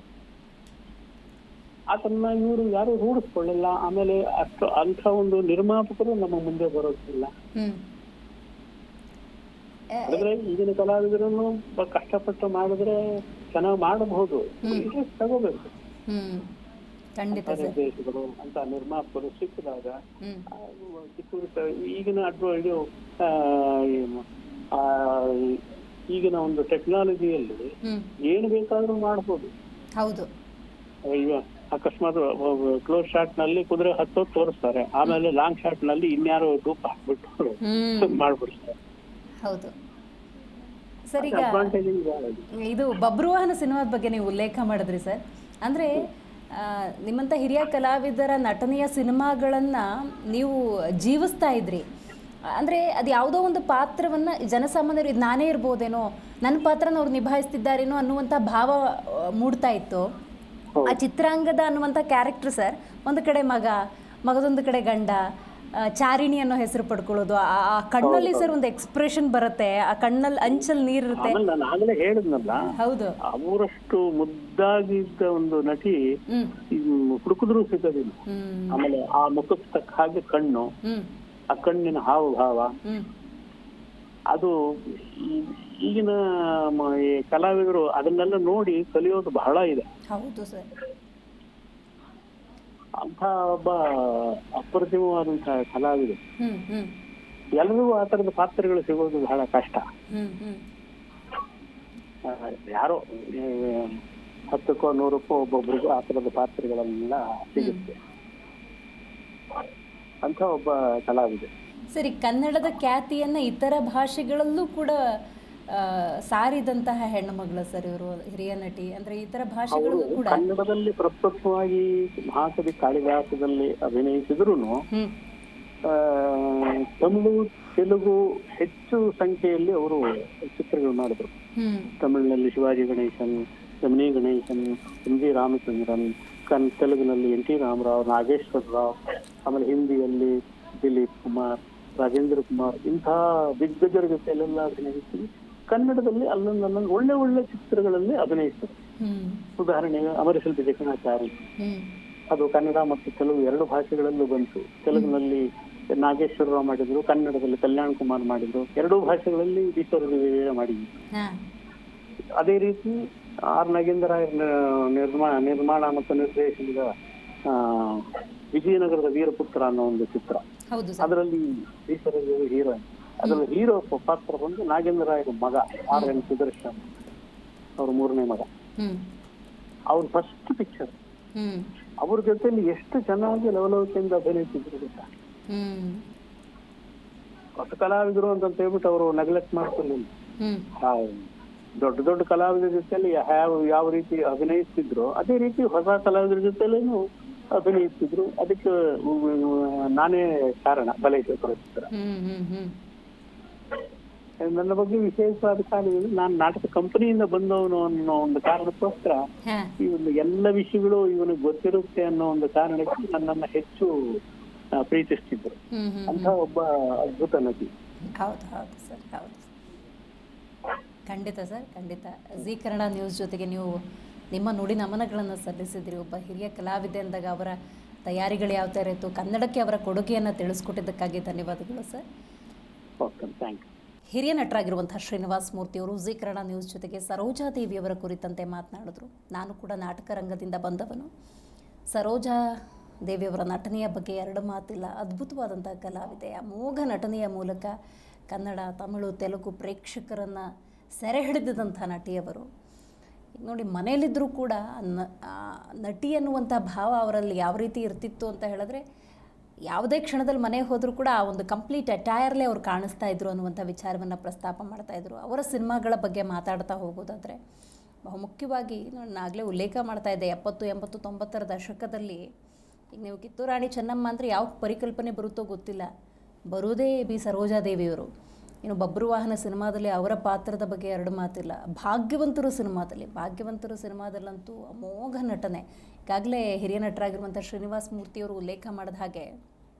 ಅದನ್ನ ಇವರು ಯಾರು ರೂಢಿಸ್ಕೊಳ್ಳಿಲ್ಲ. ಆಮೇಲೆ ಅಂಥ ಒಂದು ನಿರ್ಮಾಪಕರು ನಮ್ಮ ಮುಂದೆ ಬರೋದಿಲ್ಲ. ಹಾಗಾದ್ರೆ ಈಗಿನ ಕಲಾವಿದರನ್ನು ಕಷ್ಟಪಟ್ಟು ಮಾಡಿದ್ರೆ ಚೆನ್ನಾಗಿ ಮಾಡಬಹುದು. ತಗೋಬೇಕು. ನಿರ್ದೇಶಕರು ಅಂತ ನಿರ್ಮಾಪಕರು ಸಿಕ್ಕಿದಾಗ ಈಗಿನ ಈಗಿನ ಒಂದು ಟೆಕ್ನಾಲಜಿಯಲ್ಲಿ ಏನು ಬೇಕಾದ್ರೂ ಮಾಡಬಹುದು. ಹೌದು. ಈಗ ಅಕಸ್ಮಾತ್ ಕ್ಲೋಸ್ ಶಾಟ್ ನಲ್ಲಿ ಕುದುರೆ ಹತ್ತೋದು ತೋರಿಸ್ತಾರೆ, ಆಮೇಲೆ ಲಾಂಗ್ ಶಾಟ್ ನಲ್ಲಿ ಇನ್ಯಾರೋ ಧೂಪ ಹಾಕ್ಬಿಟ್ಟು ಮಾಡ್ಬಿಡ್ತಾರೆ. ಹೌದು ಸರ್. ಈಗ ಇದು ಬಬ್ರುವಾಹನ ಸಿನಿಮಾದ ಬಗ್ಗೆ ನೀವು ಉಲ್ಲೇಖ ಮಾಡಿದ್ರಿ ಸರ್. ಅಂದರೆ ನಿಮ್ಮಂಥ ಹಿರಿಯ ಕಲಾವಿದರ ನಟನೆಯ ಸಿನಿಮಾಗಳನ್ನು ನೀವು ಜೀವಿಸ್ತಾ ಇದ್ರಿ. ಅಂದರೆ ಅದು ಯಾವುದೋ ಒಂದು ಪಾತ್ರವನ್ನು ಜನಸಾಮಾನ್ಯರು ಇದು ನಾನೇ ಇರ್ಬೋದೇನೋ, ನನ್ನ ಪಾತ್ರನ ಅವ್ರು ನಿಭಾಯಿಸ್ತಿದ್ದಾರೇನೋ ಅನ್ನುವಂಥ ಭಾವ ಮೂಡ್ತಾ ಇತ್ತು. ಆ ಚಿತ್ರಾಂಗದ ಅನ್ನುವಂಥ ಕ್ಯಾರೆಕ್ಟರ್ ಸರ್, ಒಂದು ಕಡೆ ಮಗದೊಂದು ಕಡೆ ಗಂಡ, ಚಾರಿಣಿ ಅನ್ನೋ ಹೆಸರು ಪಡ್ಕೊಳ್ಳೋದು, ಆ ಕಣ್ಣಲ್ಲಿ ಸರ್ ಒಂದು ಎಕ್ಸ್ಪ್ರೆಷನ್ ಬರುತ್ತೆ, ಆ ಕಣ್ಣಲ್ಲಿ ಅಂಚಲ್ಲಿ ನೀರಿರುತ್ತೆ. ನಾನು ಆಗಲೇ ಹೇಳಿದ್ನಲ್ಲ, ಹೌದು, ಅವರಷ್ಟು ಮುದ್ದಾಗಿದ್ದ ಒಂದು ನಟಿ ಹುಡುಕಿದ್ರು ಸಿಗೋದಿಲ್ಲ. ಆಮೇಲೆ ಆ ಮುಖಕ್ಕೆ ತಕ್ಕ ಹಾಗೆ ಕಣ್ಣು, ಆ ಕಣ್ಣಿನ ಹಾವಭಾವ, ಅದು ಈಗಿನ ಕಲಾವಿದರು ಅದನ್ನೆಲ್ಲ ನೋಡಿ ಕಲಿಯೋದು ಬಹಳ ಇದೆ. ಹೌದು ಸರ್. ಅಂತ ಒಬ್ಬ ಅಪ್ರತಿಮವಾದಂತಹ ಕಲಾವಿದ. ಎಲ್ಲರಿಗೂ ಆ ತರದ ಪಾತ್ರಗಳು ಸಿಗೋದು ಬಹಳ ಕಷ್ಟ. ಯಾರೋ 10ಕ್ಕೋ 100ಕ್ಕೋ ಒಬ್ಬೊಬ್ರಿಗೂ ಆ ತರದ ಪಾತ್ರಗಳೆಲ್ಲ ಸಿಗುತ್ತೆ. ಅಂತ ಒಬ್ಬ ಕಲಾವಿದ. ಸರಿ, ಕನ್ನಡದ ಖ್ಯಾತಿಯನ್ನ ಇತರ ಭಾಷೆಗಳಲ್ಲೂ ಕೂಡ ಸಾರಿದಂತಹ ಹೆಣ್ಣು ಮಗಳು ಸರ್ ಇವರು, ಹಿರಿಯ ನಟಿ. ಅಂದ್ರೆ ಇತರ ಭಾಷೆಗಳಲ್ಲೂ ಕೂಡ ಕನ್ನಡದಲ್ಲಿ ಪ್ರಪ್ರಥಮವಾಗಿ ಮಹಾಕವಿ ಕಾಳಿದಾಸದಲ್ಲಿ ಅಭಿನಯಿಸಿದ್ರು ತಮಿಳು, ತೆಲುಗು ಹೆಚ್ಚು ಸಂಖ್ಯೆಯಲ್ಲಿ ಅವರು ಚಿತ್ರಗಳು ಮಾಡಿದ್ರು. ತಮಿಳಿನಲ್ಲಿ ಶಿವಾಜಿ ಗಣೇಶನ್, ಜಮಿನಿ ಗಣೇಶನ್, ಎಂ.ಜಿ. ರಾಮಚಂದ್ರನ್, ತೆಲುಗಿನಲ್ಲಿ ಎನ್.ಟಿ. ರಾಮರಾವ್, ನಾಗೇಶ್ವರ ರಾವ್, ಆಮೇಲೆ ಹಿಂದಿಯಲ್ಲಿ ದಿಲೀಪ್ ಕುಮಾರ್, ರಾಜೇಂದ್ರ ಕುಮಾರ್, ಇಂಥ ದಿಗ್ಗಜರ ಜೊತೆಯಲ್ಲೆಲ್ಲ ಅಭಿನಯಿಸಿ ಕನ್ನಡದಲ್ಲಿ ಅಲ್ಲೊಂದು ಒಳ್ಳೆ ಒಳ್ಳೆ ಚಿತ್ರಗಳಲ್ಲಿ ಅಭಿನಯಿಸಿದರು. ಉದಾಹರಣೆಗೆ ಅಮರಶಿಲ್ಪಿ ಜಕಣಾಚಾರಿ, ಅದು ಕನ್ನಡ ಮತ್ತು ತೆಲುಗು 2 ಭಾಷೆಗಳಲ್ಲೂ ಬಂತು. ತೆಲುಗಿನಲ್ಲಿ ನಾಗೇಶ್ವರ ರಾವ್ ಮಾಡಿದ್ರು, ಕನ್ನಡದಲ್ಲಿ ಕಲ್ಯಾಣ್ ಕುಮಾರ್ ಮಾಡಿದ್ರು. 2 ಭಾಷೆಗಳಲ್ಲಿ ಈಶ್ವರ ಮಾಡಿದ್ರು. ಅದೇ ರೀತಿ ಆರ್ ನಾಗೇಂದ್ರ ನಿರ್ಮಾಣ ಮತ್ತು ನಿರ್ದೇಶನದ ವಿಜಯನಗರದ ವೀರಪುತ್ರ ಅನ್ನೋ ಒಂದು ಚಿತ್ರ, ಅದರಲ್ಲಿ ಈಶ್ವರ ಹೀರೋಯಿನ್. ಅದರಲ್ಲಿ ಹೀರೋ ಪಾತ್ರ ಬಂದು ನಾಗೇಂದ್ರ ರಾಯರ ಮಗ R.N. ಸುದರ್ಶನ್, ಅವ್ರ 3ನೇ ಮಗ. ಅವ್ರ ಫಸ್ಟ್ ಪಿಕ್ಚರ್. ಅವ್ರ ಜೊತೆಲಿ ಎಷ್ಟು ಚೆನ್ನಾಗಿ ಲವಲವಿಕೆಯಿಂದ ಅಭಿನಯಿಸಿದ್ರು ಗೊತ್ತಾ. ಹೊಸ ಕಲಾವಿದರು ಅಂತ ಹೇಳ್ಬಿಟ್ಟು ಅವರು ನೆಗ್ಲೆಕ್ಟ್ ಮಾಡ್ಕೊಳ್ಳಿಲ್ಲ. ದೊಡ್ಡ ದೊಡ್ಡ ಕಲಾವಿದರ ಜೊತೆಲಿ ಯಾವ ರೀತಿ ಅಭಿನಯಿಸ್ತಿದ್ರು ಅದೇ ರೀತಿ ಹೊಸ ಕಲಾವಿದರ ಜೊತೆಲೇನು ಅಭಿನಯಿಸ್ತಿದ್ರು. ಅದಕ್ಕೆ ನಾನೇ ಕಾರಣ ಬಲೈಶ್ವರ ಚಿತ್ರ. ನನ್ನ ಬಗ್ಗೆ ವಿಶೇಷವಾದ ಕಾರಣಗಳು, ನಾನು ನಾಟಕ ಕಂಪನಿಯಿಂದ ಬಂದವನು ಅನ್ನೋ ಒಂದು ಕಾರಣಕ್ಕೋಸ್ಕರ ಈ ಒಂದು ಎಲ್ಲ ವಿಷಯಗಳು ಇವನಿಗೆ ಗೊತ್ತಿರುತ್ತೆ ಅನ್ನೋ ಒಂದು ಕಾರಣಕ್ಕೆ ನನ್ನನ್ನ ಹೆಚ್ಚು ಪ್ರೀತಿಸ್ತಿದ್ರು. ಅಂತ ಒಬ್ಬ ಅದ್ಭುತ ನಟಿ. ಹೌದು ಹೌದು ಸರ್, ಹೌದು ಖಂಡಿತ ಸರ್, ಖಂಡಿತ. ಜೀ ಕನ್ನಡ ನ್ಯೂಸ್ ಜೊತೆಗೆ ನೀವು ನಿಮ್ಮ ನುಡಿ ನಮನಗಳನ್ನು ಸಲ್ಲಿಸಿದ್ರಿ. ಒಬ್ಬ ಹಿರಿಯ ಕಲಾವಿದೆ ಅಂದಾಗ ಅವರ ತಯಾರಿಗಳು ಯಾವ ಥರ ಇತ್ತು, ಕನ್ನಡಕ್ಕೆ ಅವರ ಕೊಡುಗೆಯನ್ನು ತಿಳಿಸ್ಕೊಟ್ಟಿದ್ದಕ್ಕಾಗಿ ಧನ್ಯವಾದಗಳು ಸರ್. Okay, thank you. ಹಿರಿಯ ನಟರಾಗಿರುವಂಥ ಶ್ರೀನಿವಾಸ ಮೂರ್ತಿಯವರು ಜೀ ಕನ್ನಡ ನ್ಯೂಸ್ ಜೊತೆಗೆ ಸರೋಜಾ ದೇವಿಯವರ ಕುರಿತಂತೆ ಮಾತನಾಡಿದ್ರು. ನಾನು ಕೂಡ ನಾಟಕ ರಂಗದಿಂದ ಬಂದವನು. ಸರೋಜಾ ದೇವಿಯವರ ನಟನೆಯ ಬಗ್ಗೆ 2 ಮಾತಿಲ್ಲ. ಅದ್ಭುತವಾದಂಥ ಕಲಾವಿದೆ. ಅಮೋಘ ನಟನೆಯ ಮೂಲಕ ಕನ್ನಡ, ತಮಿಳು, ತೆಲುಗು ಪ್ರೇಕ್ಷಕರನ್ನು ಸೆರೆ ಹಿಡಿದಂಥ ನಟಿಯವರು. ನೋಡಿ, ಮನೆಯಲ್ಲಿದ್ದರೂ ಕೂಡ ನಟಿ ಅನ್ನುವಂಥ ಭಾವ ಅವರಲ್ಲಿ ಯಾವ ರೀತಿ ಇರ್ತಿತ್ತು ಅಂತ ಹೇಳಿದ್ರೆ, ಯಾವುದೇ ಕ್ಷಣದಲ್ಲಿ ಮನೆಗೆ ಹೋದರೂ ಕೂಡ ಆ ಒಂದು ಕಂಪ್ಲೀಟ್ ಅಟೈರ್ಲೇ ಅವ್ರು ಕಾಣಿಸ್ತಾ ಇದ್ರು ಅನ್ನುವಂಥ ವಿಚಾರವನ್ನು ಪ್ರಸ್ತಾಪ ಮಾಡ್ತಾಯಿದ್ರು. ಅವರ ಸಿನಿಮಾಗಳ ಬಗ್ಗೆ ಮಾತಾಡ್ತಾ ಹೋಗೋದಾದರೆ ಬಹುಮುಖ್ಯವಾಗಿ ನಾನು ಆಗಲೇ ಉಲ್ಲೇಖ ಮಾಡ್ತಾ ಇದ್ದೆ, 70, 80, 90ರ ದಶಕದಲ್ಲಿ ಈಗ ನೀವು ಕಿತ್ತೂರು ರಾಣಿ ಚೆನ್ನಮ್ಮ ಅಂದರೆ ಯಾವ ಪರಿಕಲ್ಪನೆ ಬರುತ್ತೋ ಗೊತ್ತಿಲ್ಲ, ಬರೋದೇ ಬಿ ಸರೋಜಾದೇವಿಯವರು. ಇನ್ನು ಬಬ್ರು ವಾಹನ ಸಿನಿಮಾದಲ್ಲಿ ಅವರ ಪಾತ್ರದ ಬಗ್ಗೆ ಎರಡು ಮಾತಿಲ್ಲ. ಭಾಗ್ಯವಂತರು ಸಿನಿಮಾದಲ್ಲಂತೂ ಅಮೋಘ ನಟನೆ. ಈಗಾಗಲೇ ಹಿರಿಯ ನಟರಾಗಿರುವಂಥ ಶ್ರೀನಿವಾಸ ಮೂರ್ತಿಯವರು ಉಲ್ಲೇಖ ಮಾಡಿದ ಹಾಗೆ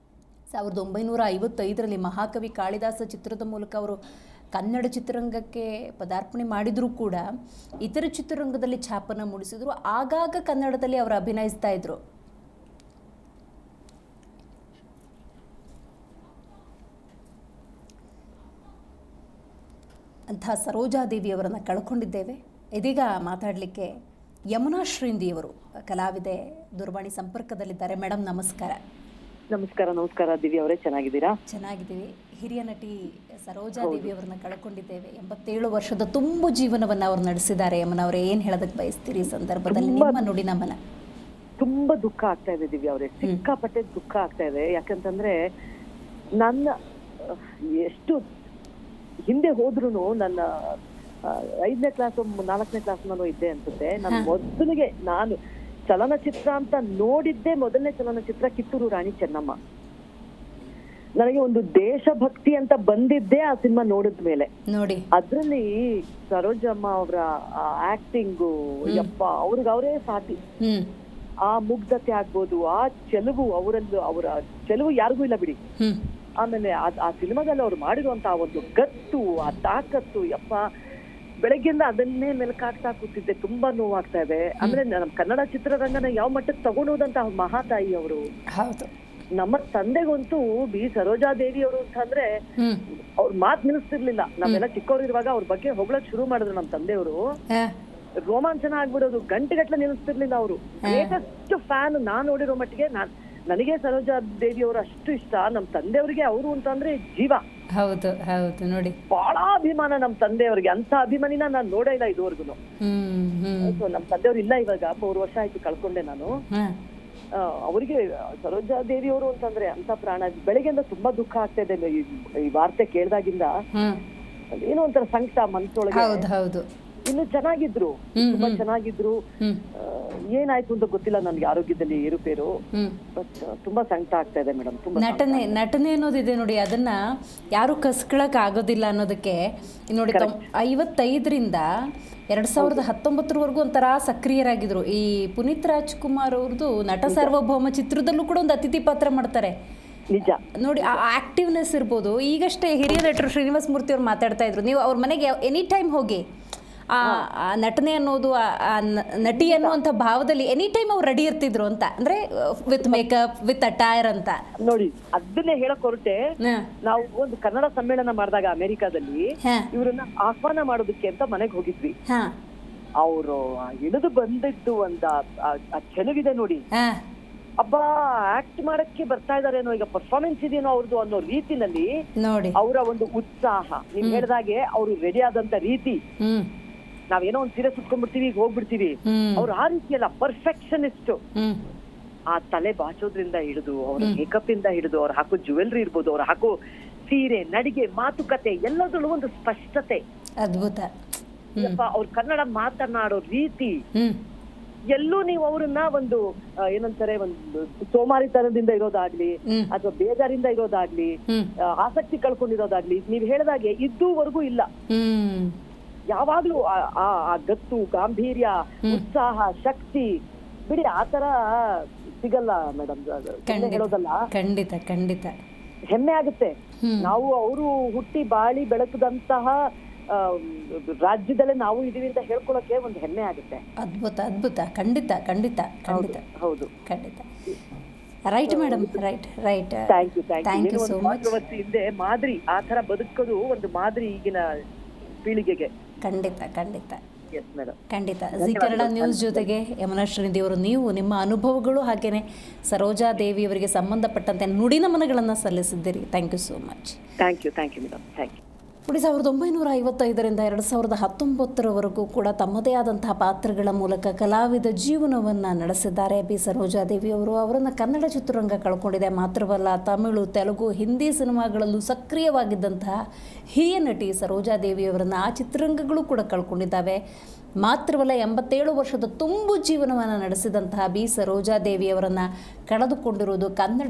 1955ರಲ್ಲಿ ಮಹಾಕವಿ ಕಾಳಿದಾಸ ಚಿತ್ರದ ಮೂಲಕ ಅವರು ಕನ್ನಡ ಚಿತ್ರರಂಗಕ್ಕೆ ಪದಾರ್ಪಣೆ ಮಾಡಿದರೂ ಕೂಡ ಇತರ ಚಿತ್ರರಂಗದಲ್ಲಿ ಛಾಪನ್ನು ಮೂಡಿಸಿದ್ರು. ಆಗಾಗ ಕನ್ನಡದಲ್ಲಿ ಅವರು ಅಭಿನಯಿಸ್ತಾ ಇದ್ರು. ಅಂಥ ಸರೋಜಾದೇವಿಯವರನ್ನು ಕಳ್ಕೊಂಡಿದ್ದೇವೆ. ಇದೀಗ ಮಾತಾಡಲಿಕ್ಕೆ ಯಮುನಾ ಶ್ರೀಂದಿಯವರು ಕಲಾವಿದೆ ದೂರವಾಣಿ ಸಂಪರ್ಕದಲ್ಲಿದ್ದಾರೆ. ಮೇಡಮ್ ನಮಸ್ಕಾರ. ನಮಸ್ಕಾರ ದಿವ್ಯ ಅವರೇ, ಚೆನ್ನಾಗಿದ್ದೀರಾ? ಚೆನ್ನಾಗಿದ್ದೀವಿ. ಹಿರಿಯ ನಟಿ ಸರೋಜಾದೇವಿಯವರನ್ನ ಕಳ್ಕೊಂಡಿದ್ದೇವೆ. 87 ವರ್ಷದ ತುಂಬು ಜೀವನವನ್ನು ಅವರು ನಡೆಸಿದ್ದಾರೆ. ಯಮುನಾ ಅವರೇ, ಏನು ಹೇಳೋದಕ್ಕೆ ಬಯಸ್ತೀರಿ ಈ ಸಂದರ್ಭದಲ್ಲಿ? ನಿಮ್ಮ ನುಡಿ ನಮನ. ತುಂಬಾ ದುಃಖ ಆಗ್ತಾ ಇದೆ ದಿವ್ಯ ಅವರೇ, ಸಿಕ್ಕಾಪಟ್ಟೆ ದುಃಖ ಆಗ್ತಾ ಇದೆ. ಯಾಕಂತಂದ್ರೆ ನನ್ನ ಎಷ್ಟು ಹಿಂದೆ ಹೋದ್ರು ನನ್ನ 5ನೇ ಕ್ಲಾಸ್ 4ನೇ ಕ್ಲಾಸ್ ನಾನು ಇದ್ದೆ ಅನ್ಸುತ್ತೆ. ನಾನು ಚಲನಚಿತ್ರ ಅಂತ ನೋಡಿದ್ದೆ ಮೊದಲನೇ ಚಲನಚಿತ್ರ ಕಿತ್ತೂರು ರಾಣಿ ಚೆನ್ನಮ್ಮ. ನನಗೆ ಒಂದು ದೇಶಭಕ್ತಿ ಅಂತ ಬಂದಿದ್ದೆ ಆ ಸಿನಿಮಾ ನೋಡಿದ ಮೇಲೆ. ನೋಡಿ, ಅದ್ರಲ್ಲಿ ಸರೋಜಮ್ಮ ಅವರ ಆಕ್ಟಿಂಗು, ಯಪ್ಪ, ಅವರೇ ಸಾಟಿ. ಆ ಮುಗ್ಧತೆ ಆಗ್ಬೋದು, ಆ ಚೆಲುವು, ಅವರ ಚೆಲುವು ಯಾರಿಗೂ ಇಲ್ಲ ಬಿಡಿ. ಆಮೇಲೆ ಆ ಸಿನಿಮಾದಲ್ಲಿ ಅವ್ರು ಮಾಡಿರುವಂತ ಒಂದು ಗತ್ತು, ಆ ತಾಕತ್ತು, ಯಪ್ಪ, ಬೆಳಗ್ಗೆಯಿಂದ ಅದನ್ನೇ ಮೆಲುಕಾಗ್ತಾ ಕೂತಿದ್ದೆ. ತುಂಬಾ ನೋವಾಗ್ತಾ ಇದೆ. ಅಂದ್ರೆ ನಮ್ಮ ಕನ್ನಡ ಚಿತ್ರರಂಗನ ಯಾವ ಮಟ್ಟಕ್ಕೆ ತಗೊಂಡೋದಂತ ಮಹಾತಾಯಿ ಅವರು. ನಮ್ಮ ತಂದೆಗಂತೂ ಬಿ ಸರೋಜಾದೇವಿ ಅವರು ಅಂತಂದ್ರೆ ಅವ್ರ ಮಾತ್ ನಿಲ್ಲಿಸ್ತಿರ್ಲಿಲ್ಲ. ನಾವೆಲ್ಲ ಚಿಕ್ಕವ್ರಿರುವಾಗ ಅವ್ರ ಬಗ್ಗೆ ಹೊಗಳಕ್ ಶುರು ಮಾಡಿದ್ರು ನಮ್ಮ ತಂದೆಯವರು. ರೋಮಾಂಚನ ಆಗ್ಬಿಡೋದು, ಗಂಟೆಗಟ್ಲೆ ನಿಲ್ಲಿಸ್ತಿರ್ಲಿಲ್ಲ ಅವರು. ಲೇಟೆಸ್ಟ್ ಫ್ಯಾನ್ ನಾನ್ ನೋಡಿರೋ ಮಟ್ಟಿಗೆ. ನನಗೆ ಸರೋಜಾದೇವಿ ಅವರು ಅಷ್ಟು ಇಷ್ಟ. ನಮ್ಮ ತಂದೆಯವ್ರಿಗೆ ಅವರು ಅಂತಂದ್ರೆ ಜೀವ. ಹೌದು ಹೌದು, ನೋಡಿ, ಬಹಳ ಅಭಿಮಾನ ನಮ್ಮ ತಂದೆಯವ್ರಿಗೆ. ಅಂತ ಅಭಿಮಾನಿನ ನಾನು ನೋಡೇ ಇಲ್ಲ ಇದುವರೆಗೂ. ನಮ್ಮ ತಂದೆಯವ್ರು ಇಲ್ಲ, ಇವಾಗ 3 ವರ್ಷ ಆಯ್ತು ಕಳ್ಕೊಂಡೆ ನಾನು. ಅವರಿಗೆ ಸರೋಜಾದೇವಿ ಅವರು ಅಂತಂದ್ರೆ ಅಂತ ಪ್ರಾಣ. ಬೆಳಗ್ಗೆಯಿಂದ ತುಂಬಾ ದುಃಖ ಆಗ್ತಾ ಇದೆ ಈ ವಾರ್ತೆ ಕೇಳ್ದಾಗಿಂದ. ಏನೋ ಒಂಥರ ಸಂಕಟ ಮನ್ಸೊಳಗೆ. ಇನ್ನು ಚೆನ್ನಾಗಿದ್ರು, ತುಂಬಾ ಚೆನ್ನಾಗಿದ್ರು. ಏನಾಯ್ತು ಅಂತ ಗೊತ್ತಿಲ್ಲ ನನ್ಗೆ, ಆರೋಗ್ಯದಲ್ಲಿ ಏರುಪೇರು. ಬಟ್ ತುಂಬಾ ಸಂಕಟ ಆಗ್ತಾ ಇದೆ ಮೇಡಮ್. ತುಂಬಾ ನಟನೆ ಅನ್ನೋದಿದೆ ನೋಡಿ, ಅದನ್ನ ಯಾರು ಕಸ್ಕೊಳಕ್ ಆಗೋದಿಲ್ಲ ಅನ್ನೋದಕ್ಕೆ ನೋಡಿ. 55ರಿಂದ 2019ವರೆಗೂ ಒಂಥರ ಸಕ್ರಿಯರಾಗಿದ್ರು. ಈ ಪುನೀತ್ ರಾಜ್ಕುಮಾರ್ ಅವ್ರದ್ದು ನಟ ಸಾರ್ವಭೌಮ ಚಿತ್ರದಲ್ಲೂ ಕೂಡ ಒಂದು ಅತಿಥಿ ಪಾತ್ರ ಮಾಡ್ತಾರೆ. ನಿಜ ನೋಡಿ, ಆ ಆಕ್ಟಿವ್ನೆಸ್ ಇರ್ಬೋದು. ಈಗಷ್ಟೇ ಹಿರಿಯ ನಟರು ಶ್ರೀನಿವಾಸ ಮೂರ್ತಿ ಅವ್ರು ಮಾತಾಡ್ತಾ ಇದ್ರು, ನೀವು ಅವ್ರ ಮನೆಗೆ ಎನಿ ಟೈಮ್ ಹೋಗಿ ಆ ನಟನೆ ಅನ್ನೋದು, ಆ ನಟಿ ಅನ್ನುವಂಥ ಭಾವದಲ್ಲಿ ಎನಿ ಟೈಮ್ ಅವ್ರು ರೆಡಿ ಇರ್ತಿದ್ರು ಅಂತ. ಅಂದ್ರೆ ವಿತ್ ಮೇಕಪ್, ವಿತ್ ಅಟೈರ್ ಅಂತ. ನೋಡಿ, ಅದನ್ನೇ ಹೇಳಕ್ ಹೊರಟೆ. ನಾವು ಒಂದು ಕನ್ನಡ ಸಮ್ಮೇಳನ ಮಾಡಿದಾಗ ಅಮೆರಿಕಾದಲ್ಲಿ ಇವ್ರನ್ನ ಆಹ್ವಾನ ಮಾಡೋದಕ್ಕೆ ಅಂತ ಮನೆಗೆ ಹೋಗಿದ್ವಿ. ಅವರು ಇಳಿದು ಬಂದಿದ್ದು ಚೆಲುವಿದೆ ನೋಡಿ. ಹಬ್ಬ, ಆಕ್ಟ್ ಮಾಡಕ್ಕೆ ಬರ್ತಾ ಇದಾರೇನೋ, ಈಗ ಪರ್ಫಾರ್ಮೆನ್ಸ್ ಇದೆಯೇನೋ ಅವ್ರದ್ದು ಅನ್ನೋ ರೀತಿನಲ್ಲಿ ನೋಡಿ. ಅವರ ಒಂದು ಉತ್ಸಾಹ, ನೀವ್ ಹೇಳ್ದಾಗೆ ಅವರು ರೆಡಿ ಆದಂತ ರೀತಿ. ನಾವೇನೋ ಒಂದ್ ಸೀರೆ ಸುತ್ಕೊಂಡ್ಬಿಡ್ತೀವಿ, ಈಗ ಹೋಗ್ಬಿಡ್ತೀವಿ. ಅವ್ರು ಆ ರೀತಿಯಲ್ಲ, ಪರ್ಫೆಕ್ಷನಿಸ್ಟ್. ಆ ತಲೆ ಬಾಚೋದ್ರಿಂದ ಹಿಡಿದು, ಅವ್ರ ಮೇಕಪ್ ಇಂದ ಹಿಡಿದು, ಅವ್ರು ಹಾಕೋ ಜ್ಯುವೆಲ್ರಿ ಇರ್ಬೋದು, ಅವ್ರು ಹಾಕೋ ಸೀರೆ, ನಡಿಗೆ, ಮಾತುಕತೆ, ಎಲ್ಲದರಲ್ಲೂ ಒಂದು ಸ್ಪಷ್ಟತೆ. ಅದ್ಭುತ. ಅವ್ರ ಕನ್ನಡ ಮಾತನಾಡೋ ರೀತಿ, ಎಲ್ಲೂ ನೀವು ಅವ್ರನ್ನ ಒಂದು ಏನಂತಾರೆ, ಒಂದು ಸೋಮಾರಿತನದಿಂದ ಇರೋದಾಗ್ಲಿ ಅಥವಾ ಬೇಜಾರಿಂದ ಇರೋದಾಗ್ಲಿ, ಆಸಕ್ತಿ ಕಳ್ಕೊಂಡಿರೋದಾಗ್ಲಿ, ನೀವ್ ಹೇಳ್ದಾಗೆ ಇದುವರೆಗೂ ಇಲ್ಲ. ಯಾವಾಗ್ಲೂ ಆ ಗತ್ತು, ಗಾಂಭೀರ್ಯ, ಉತ್ಸಾಹ, ಶಕ್ತಿ ಬಿಡಿ, ಆತರ ಸಿಗಲ್ಲ ಮೇಡಮ್. ಹೇಳೋದಲ್ಲ, ಖಂಡಿತ ಖಂಡಿತ ಹೆಮ್ಮೆ ಆಗುತ್ತೆ. ನಾವು ಅವರು ಹುಟ್ಟಿ ಬಾಳಿ ಬೆಳಕದಂತಹ ರಾಜ್ಯದಲ್ಲೇ ನಾವು ಇದೀವಿ ಅಂತ ಹೇಳ್ಕೊಳಕ್ಕೆ ಒಂದು ಹೆಮ್ಮೆ ಆಗುತ್ತೆ. ಅದ್ಭುತ ಅದ್ಭುತ, ಖಂಡಿತ ಖಂಡಿತ ಖಂಡಿತ. ಹೌದು, ಖಂಡಿತ. Right madam, right. Thank you so much. ಹಿಂದೆ ಮಾದರಿ, ಆ ತರ ಬದುಕೋದು ಒಂದು ಮಾದರಿ ಈಗಿನ ಪೀಳಿಗೆಗೆ. ಖಂಡಿತ ಖಂಡಿತ ಖಂಡಿತ. ಜಿ ಕನ್ನಡ ನ್ಯೂಸ್ ಜೊತೆಗೆ ಯಮುನಾ ಶ್ರೀನಿಧಿಯವರು, ನೀವು ನಿಮ್ಮ ಅನುಭವಗಳು ಹಾಗೇನೆ ಸರೋಜಾದೇವಿಯವರಿಗೆ ಸಂಬಂಧಪಟ್ಟಂತೆ ನುಡಿ ನಮನಗಳನ್ನು ಸಲ್ಲಿಸಿದ್ದೀರಿ. Thank you so much. Thank you madam. Thank you. ನೋಡಿ, 1955ರಿಂದ 2019ರವರೆಗೂ ಕೂಡ ತಮ್ಮದೇ ಆದಂತಹ ಪಾತ್ರಗಳ ಮೂಲಕ ಕಲಾವಿದ ಜೀವನವನ್ನು ನಡೆಸಿದ್ದಾರೆ ಬಿ ಸರೋಜಾದೇವಿ ಅವರು. ಅವರನ್ನು ಕನ್ನಡ ಚಿತ್ರರಂಗ ಕಳ್ಕೊಂಡಿದೆ. ಮಾತ್ರವಲ್ಲ, ತಮಿಳು, ತೆಲುಗು, ಹಿಂದಿ ಸಿನಿಮಾಗಳಲ್ಲೂ ಸಕ್ರಿಯವಾಗಿದ್ದಂತಹ ಹಿರಿಯ ನಟಿ ಸರೋಜಾದೇವಿಯವರನ್ನು ಆ ಚಿತ್ರರಂಗಗಳು ಕೂಡ ಕಳ್ಕೊಂಡಿದ್ದಾವೆ. ಮಾತ್ರವಲ್ಲ, 87 ವರ್ಷದ ತುಂಬು ಜೀವನವನ್ನು ನಡೆಸಿದಂತಹ ಬಿ ಸರೋಜಾದೇವಿಯವರನ್ನು ಕಳೆದುಕೊಂಡಿರುವುದು ಕನ್ನಡ